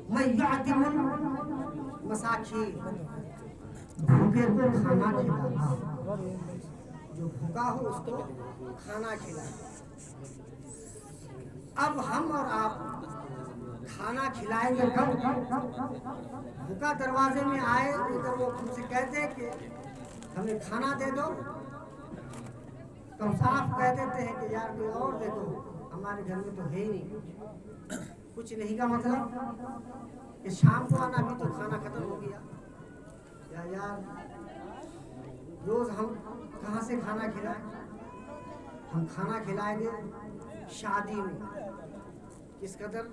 میں یعتم المساکین، بھوکے کو کھانا کھلانا، جو بھوکا ہو اس کو کھانا کھلانا۔ اب ہم اور آپ کھانا کھلائیں گے کب؟ بھوکا دروازے میں آئے تو وہ ہم سے کہتے کہ ہمیں کھانا دے دو، تو ہم صاف کہہ دیتے ہیں کہ یار کوئی اور دے دو، ہمارے گھر میں تو ہے ہی نہیں کچھ نہیں کا مطلب کہ شام کو آنا بھی تو کھانا ختم ہو گیا، یا یار روز ہم کہاں سے کھانا کھلائیں؟ ہم کھانا کھلائیں گے شادی میں، کس قدر؟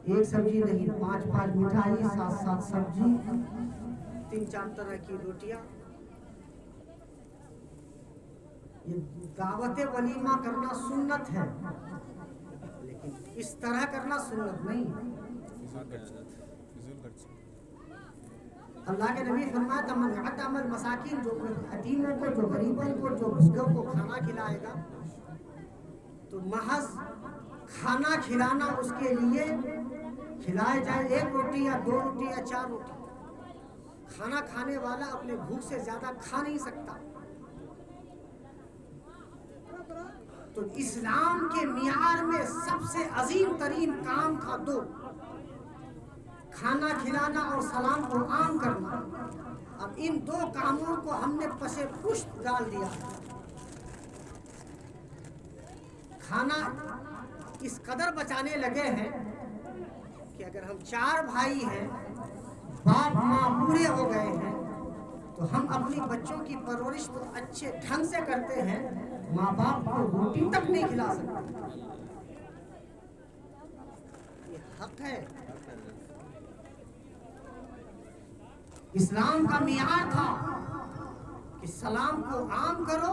ایک سبزی نہیں، 5 مٹھائی، 7 سبزی، 3-4 طرح کی روٹیاں۔ یہ دعوت ولیمہ کرنا سنت ہے، لیکن اس طرح کرنا سنت نہیں ہے۔ اللہ کے نبی فرمایا تھا من یعتم المساکین، جو یتیموں کو، جو غریبوں کو، جو بزرگوں کو کھانا کھلائے گا تو محض کھانا کھلانا اس کے لیے کھلائے جائے 1 روٹی یا 2 روٹی یا 4 روٹی، کھانا کھانے والا اپنے بھوک سے زیادہ کھا نہیں سکتا۔ تو اسلام کے معیار میں سب سے عظیم ترین کام تھا 2، کھانا کھلانا اور سلام کو عام کرنا۔ اب ان 2 کاموں کو ہم نے پس پشت ڈال دیا۔ کھانا اس قدر بچانے لگے ہیں کہ اگر ہم 4 بھائی ہیں، باپ ماں بوڑھے ہو گئے ہیں، تو ہم اپنی بچوں کی پرورش تو اچھے ڈھنگ سے کرتے ہیں، ماں باپ کو روٹی تک نہیں کھلا سکتے۔ یہ حق ہے۔ اسلام کا معیار تھا کہ سلام کو عام کرو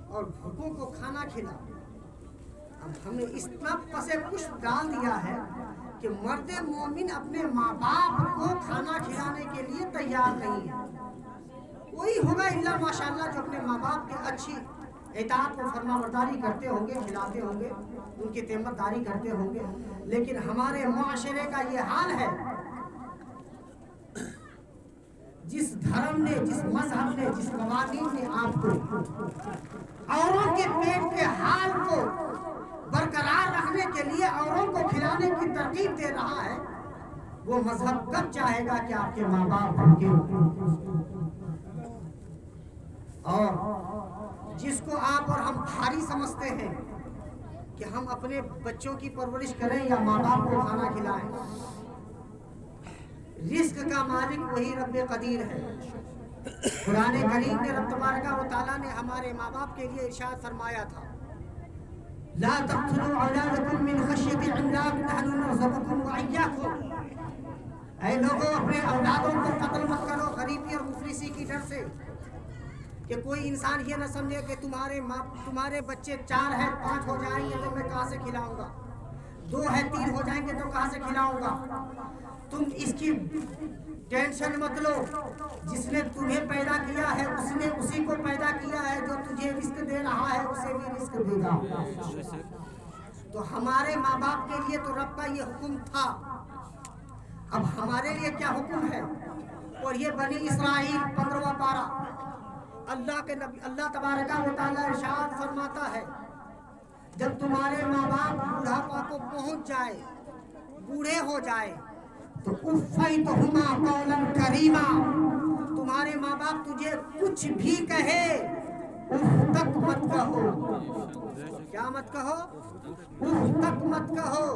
اور بھوکوں کو کھانا کھلاؤ۔ اب ہم نے اتنا پسے پشت ڈال دیا ہے کہ مرد مومن اپنے ماں باپ کو کھانا کھلانے کے لیے تیار نہیں ہے۔ کوئی ہوگا الا ماشاءاللہ جو اپنے ماں باپ کی اچھی اطاعت و فرما برداری کرتے ہوں گے، کھلاتے ہوں گے، ان کی تیمت داری کرتے ہوں گے، لیکن ہمارے معاشرے کا یہ حال ہے، جس دھرم نے، جس مذہب نے، جس قوانین نے آپ کو اوروں کے پیٹ کے حال کو برقرار رکھنے کے لیے اوروں کو کھلانے کی ترغیب دے رہا ہے، وہ مذہب کب چاہے گا کہ آپ کے ماں باپ بھوکے ہوں؟ اور جس کو آپ اور ہم بھاری سمجھتے ہیں کہ ہم اپنے بچوں کی پرورش کریں یا ماں باپ کو کھانا کھلائیں، رزق کا مالک وہی رب قدیر ہے۔ قرآن کریم میں رب تبارک و تعالیٰ نے ہمارے ماں باپ کے لیے ارشاد فرمایا تھا لا تقتلوا اولادکم من خشیۃ املاق نحن نرزقکم وایاکم، اے لوگوں اپنے اولادوں کو قتل مت کرو غریبی اور مفلسی کی ڈر سے، کہ کوئی انسان یہ نہ سمجھے کہ تمہارے بچے 4 ہیں 5 ہو جائیں گے تو میں کہاں سے کھلاؤں گا، 2 ہیں 3 ہو جائیں گے تو کہاں سے کھلاؤں گا۔ تم اس کی ٹینشن مت لو، جس نے تمہیں پیدا کیا ہے اس نے اسی کو پیدا کیا ہے، جو تجھے رزق دے رہا ہے اسے بھی رزق دے گا۔ تو ہمارے ماں باپ کے لیے تو رب کا یہ حکم تھا، اب ہمارے لیے کیا حکم ہے؟ اور یہ بنی اسرائیل 15واں پارہ، اللہ تبارک و تعالیٰ ارشاد فرماتا ہے جب تمہارے ماں باپ بڑھاپا کو پہنچ جائے، بوڑھے ہو جائے تو اُفَّیْتُهُمَا قَوْلًا کریما، تمہارے ماں باپ تجھے کچھ بھی کہے اف تک مت کہو۔ کیا مت کہو؟ اف تک مت کہو۔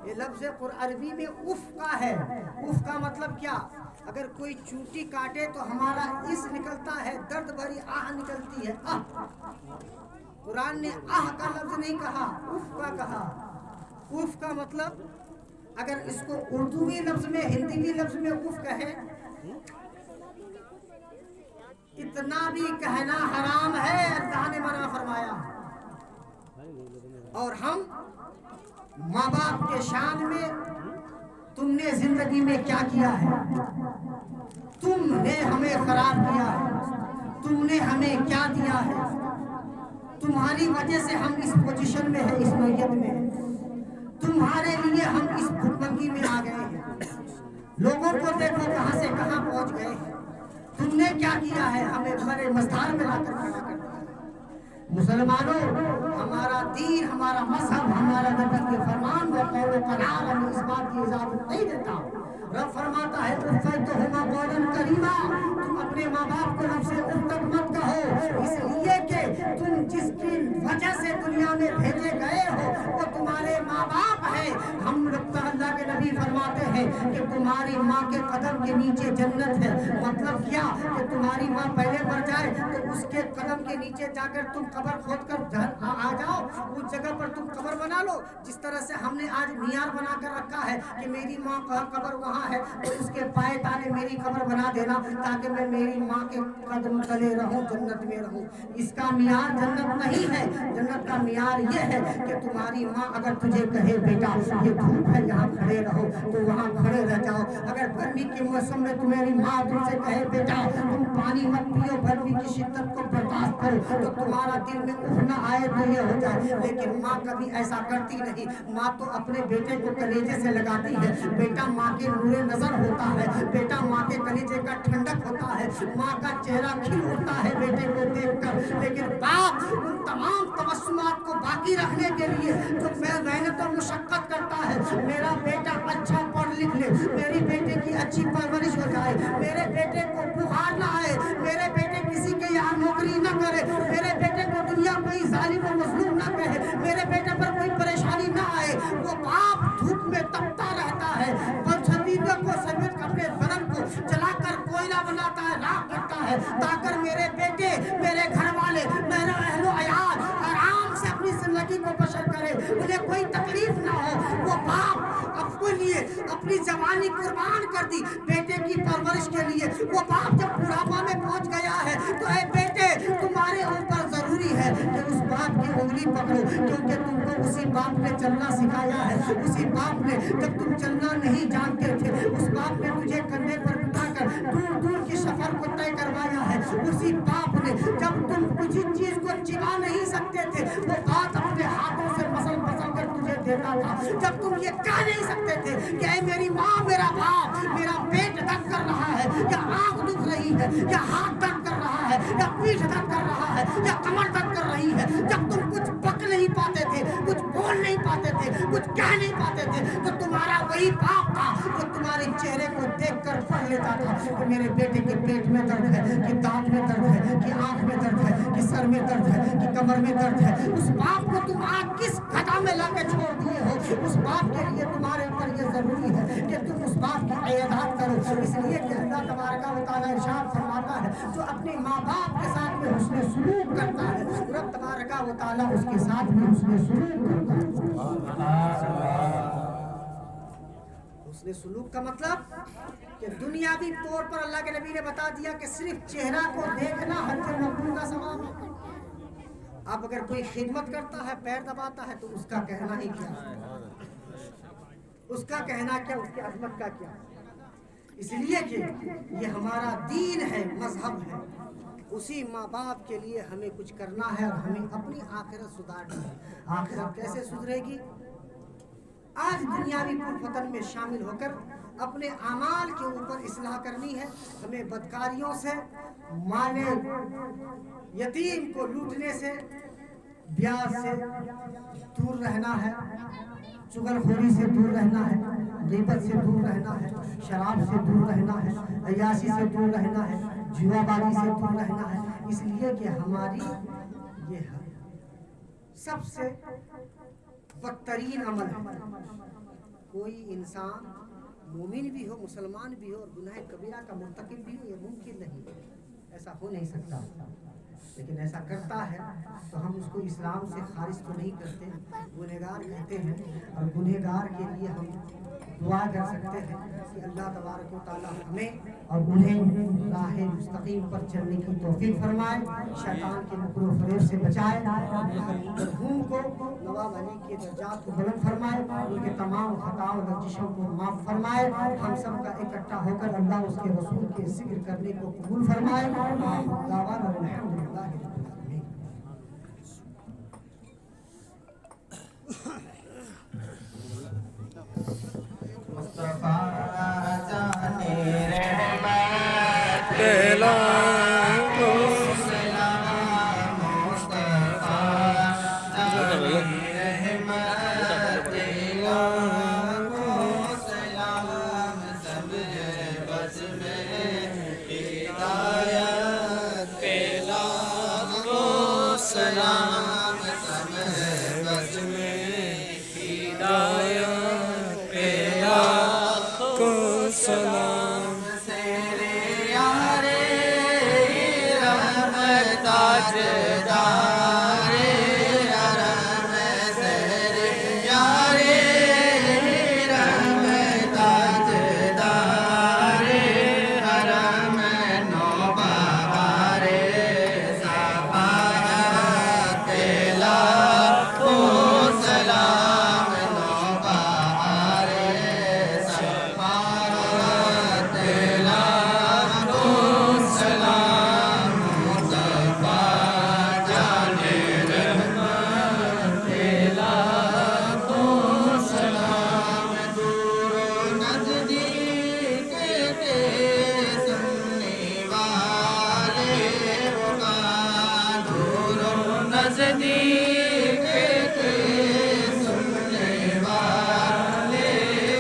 یہ لفظ عربی میں اف کا ہے۔ اف کا مطلب کیا؟ اگر کوئی چوٹی کاٹے تو ہمارا اس نکلتا ہے، درد بھری آہ نکلتی ہے، آہ۔ قرآن نے آہ کا لفظ نہیں کہا، اف کا کہا۔ اف کا مطلب اگر اس کو اردوی لفظ میں، ہندی لفظ میں اف کہے، اتنا بھی کہنا حرام ہے، اللہ نے منع فرمایا۔ اور ہم ماں باپ کے شان میں تم نے زندگی میں کیا کیا ہے، تم نے ہمیں خراب کیا ہے، تم نے ہمیں کیا دیا ہے، تمہاری وجہ سے ہم اس پوزیشن میں ہیں، اس نوعیت میں ہیں، تمہارے لیے ہم اس بھوک منگی میں آ گئے ہیں۔ लोगों को देखो कहाँ से कहाँ पहुंच गए हैं। तुमने क्या किया है, हमें बड़े मझधार में लाकर खड़ा कर दिया है। मुसलमानों, हमारा दीन, हमारा मजहब, हमारा नबी के फरमान व कौल करार हमें इस बात की इजाजत नहीं देता। रब फरमाता है उफ़्फ़तहुमा कौलन करीमा, तुम अपने माँ बाप को रब से उफ़्फ़त मत कहो, इसलिए कि तुम जिसकी वजह से दुनिया में भेजे गए हो वो तुम्हारे माँ बाप है। हम लोग अल्लाह के नबी फरमाते हैं कि तुम्हारी माँ के कदम के नीचे जन्नत है। मतलब क्या कि तुम्हारी माँ पहले मर जाए तो उसके कदम के नीचे जाकर तुम कब्र खोद कर आ जाओ, उस जगह पर तुम कब्र बना लो। जिस तरह से हमने आज मीनार बना कर रखा है कि मेरी माँ का कब्र वहाँ है तो उसके पाए ताले मेरी कब्र बना देना ताकि मैं मेरी माँ के कदम तले रहूं, जन्नत में रहूं। इसका मियार जन्नत नहीं है। जन्नत का मियार ये है कि तुम्हारी माँ अगर तुझे कहे बेटा ये धूप है यहाँ खड़े रहो तो वहाँ खड़े रह जाओ। अगर गर्मी के मौसम में तुम्हारी माँ तुमसे कहे बेटा तुम पानी मत पियो, गर्मी की शिद्दत को बर्दाश्त करो, तो तुम्हारा दिल में उफ न आए तो ये हो जाए। लेकिन माँ कभी ऐसा करती नहीं। माँ तो अपने बेटे को कलेजे से लगाती है। बेटा माँ के नूरे नजर होता है, बेटा माँ के कलेजे का ठंडक होता है, माँ का चेहरा खिल उठता है बेटे को देखकर। लेकिन बाप उन तमाम तबस्सुमात को बाकी रखने के लिए जो मेहनत और मुशक्कत करता है, मेरा बेटा अच्छा पढ़ लिख ले, मेरी बेटे की अच्छी परवरिश हो जाए, मेरे बेटे को बुखार ना आए, मेरे बेटे किसी के यहाँ नौकरी न करे, मेरे बेटे को दुनिया कोई जालिम और मजलूम ना कहे, मेरे बेटे पर कोई परेशानी ना आए। वो बाप धूप में तपता रहता है, को समेत अपने बदन को जलाकर कोयला बनाता है, राख करता है ताकि मेरे बेटे, मेरे घर वाले, मेरे अहलो अयाल आराम से अपनी जिंदगी को बसर करे, उन्हें कोई तकलीफ ना हो। वो बाप अपने लिए अपनी जवानी कुर्बान कर दी बेटे की परवरिश के लिए। वो बाप जब बुढ़ापा में पहुंच गया है तो ऐ बेटे तुम्हारे ऊपर जरूरी है कि उस बाप की उंगली पकड़ो, क्योंकि तुमको उसी बाप ने चलना सिखाया है। उसी बाप ने जब तुम चलना नहीं जानते थे, उस बाप ने तुझे कंधे पर बिठाकर दूर दूर की सफर को तय करवाया है। उसी बाप ने जब तुम किसी चीज को चिबा नहीं सकते थे वो बात अपने हाथों से मसल मसल कर तुझे देता था। जब तुम ये कह नहीं सकते थे कि मेरी माँ, मेरा बाप, मेरा पेट दर्द कर रहा है, या आंख दुख रही है, या हाथ दर्द कर रहा है, या पीठ दर्द कर रहा है, या कमर दर्द कर रही है, जब तुम कुछ बक नहीं पाते थे, कुछ बोल नहीं पाते थे, कुछ कह नहीं पाते थे, तो तुम्हारा वही बाप था जो तुम्हारे चेहरे को देखकर पढ़ लेता था कि मेरे बेटे के पेट में दर्द है, कि दांत में दर्द है, कि आंख में दर्द है, कि सर में दर्द है, कि कमर में दर्द है। उस बाप को तुम आज किस गदा में लाके छोड़ दिए हो? उस बाप के लिए तुम्हारे ऊपर ये जरूरी है कि तुम उस बाप की इयादत करो। इसलिए कि अल्लाह तबारक व तआला इरशाद फरमाता है जो अपने माँ बाप के साथ में हुस्न सुलूक करता है, रब तबारक व तआला उसके साथ में हुस्न सुलूक करता है। हुस्न सुलूक का मतलब कि दुनियावी तौर पर अल्लाह के नबी ने बता दिया कि सिर्फ चेहरा को देखना हज मकबूल का सवाब है। अब अगर कोई खिदमत करता है, पैर दबाता है, तो उसका कहना ही क्या, उसका कहना क्या, उसकी अजमत का क्या। इसलिए कि ये हमारा दीन है, मजहब है। उसी माँ बाप के लिए हमें कुछ करना है और हमें अपनी आखिरत सुधारनी है। आखिरत कैसे सुधरेगी? आज दुनियावी कुफतन में शामिल होकर अपने अमाल के ऊपर इस्लाह करनी है। हमें बदकारियों से, माले यतीम को लूटने से, ब्याज से दूर रहना है, चुगलखोरी से दूर रहना है, गीबत से दूर रहना है, शराब से दूर रहना है, अय्याशी से दूर रहना है, जुआबाजी से दूर रहना है। इसलिए कि हमारी ये है सबसे बदतरीन अमल है। कोई इंसान मोमिन भी हो, मुसलमान भी हो और गुनाह कबीरा का मुर्तकिब भी हो, ये मुमकिन नहीं है, ऐसा हो नहीं सकता। लेकिन ऐसा करता है तो हम उसको इस्लाम से खारिज तो नहीं करते, गुनहगार कहते हैं। और गुनहगार के लिए हम दुआ कर सकते हैं कि अल्लाह तबारक व तआला हमें और उन्हें राह मुस्तकीम पर चलने की तौफीक फरमाए, शैतान के मकरू फरेब से बचाए, मरहूम को नवाब अली के दर्जात को बुलंद फरमाए, उनके तमाम खताओं और लर्जिशों को माफ़ फरमाए। हम सब का इकट्ठा होकर अल्लाह उसके रसूल के जिक्र करने को कबूल फरमाए। मुस्तफा जाने سلام سیرے یارے رحمت تاجدارے حرم سیرے یارے رحمت تاجدارے حرم نوبہارے صفات لاکھوں سلام نوبہارے صفات لاکھوں سلام مصطفیٰ جانے رحمت لاکھوں سلام دور و نزدیک کے سننے والے وقان دور و نزدیک کے سننے والے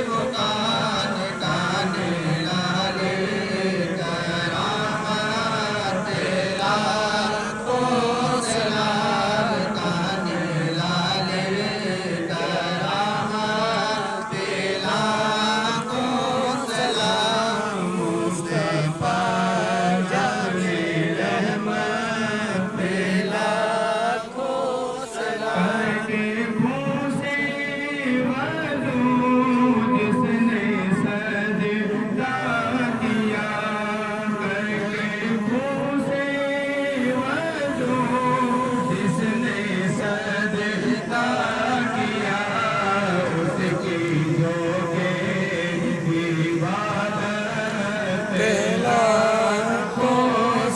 وقان گانے والے کرامات لاکھوں سلام گانے والے کرامات لاکھوں سلام مصطفیٰ جانے رحمت لاکھوں سلام کے پھوسے وضو جس نے سجدہ کیا کر کے پھوسے وضو جس نے سجدہ کیا اس کی جو کہ عبادت لاکھوں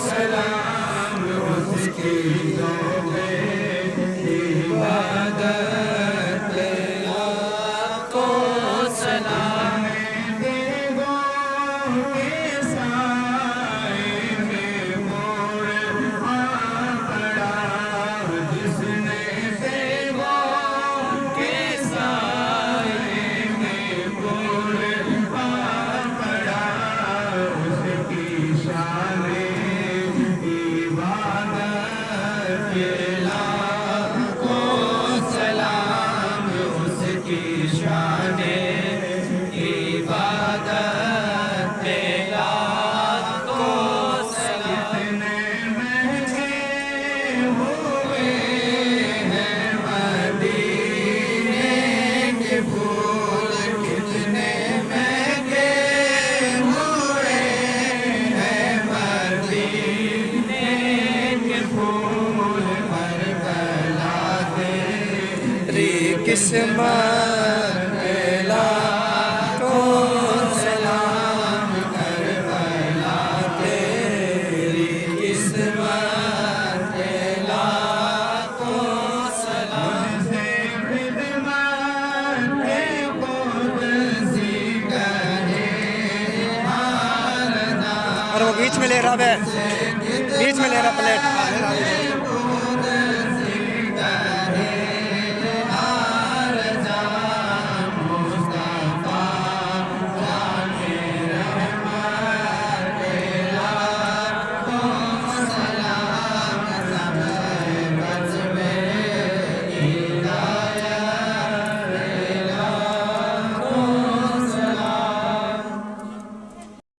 سلام اس کی جو کہ عبادت لاکھوں سلام دیگوں کے سائے میں مور پڑا جس نے دیگوں کے سائے میں مور پڑا اس کی شان عبادت لاکھوں سلام اس کی شان عبادت لاکھوں سلام کتنے مہنگے ہوئے ہیں مدینے کے پھول کتنے مہنگے ہوئے ہیں مدینے کے پھول ہر بلا تیری قسمت لاکھوں سلام کربلا تیری قسمت لاکھوں سلام سے خدمت قدسی کرے اور وہ بیچ میں لے رہا ہے بیچ میں لے رہا پلیٹ